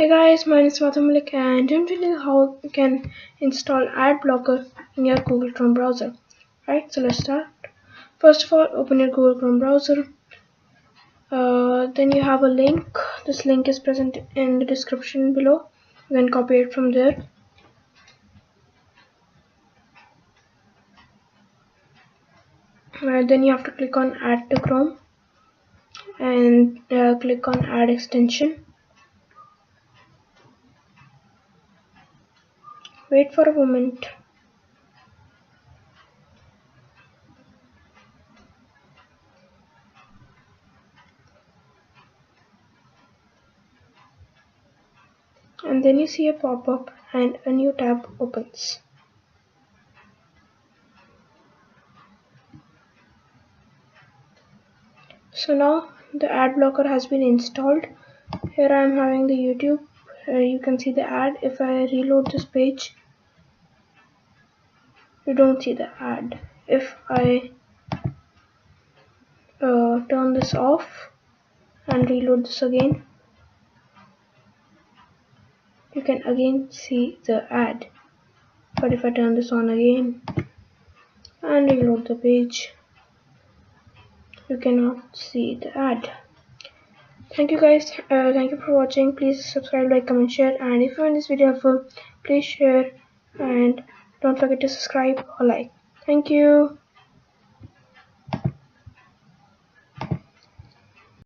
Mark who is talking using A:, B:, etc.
A: Hey guys, my name is Madhu Malik and I'm telling you how you can install ad blocker in your Google Chrome browser. Right, so let's start. First of all, open your Google Chrome browser. Then you have a link. This link is present in the description below. You can copy it from there. Then you have to click on Add to Chrome and click on Add Extension. Wait for a moment. And then you see a pop-up and a new tab opens. So now the ad blocker has been installed. Here I am having the YouTube. You can see the ad. If I reload this page, you don't see the ad. If I turn this off and reload this again, you can again see the ad. But if I turn this on again and reload the page, you cannot see the ad. Thank you guys. Thank you for watching. Please subscribe, like, comment, share, and if you find this video helpful, please share and don't forget to subscribe or like. Thank you.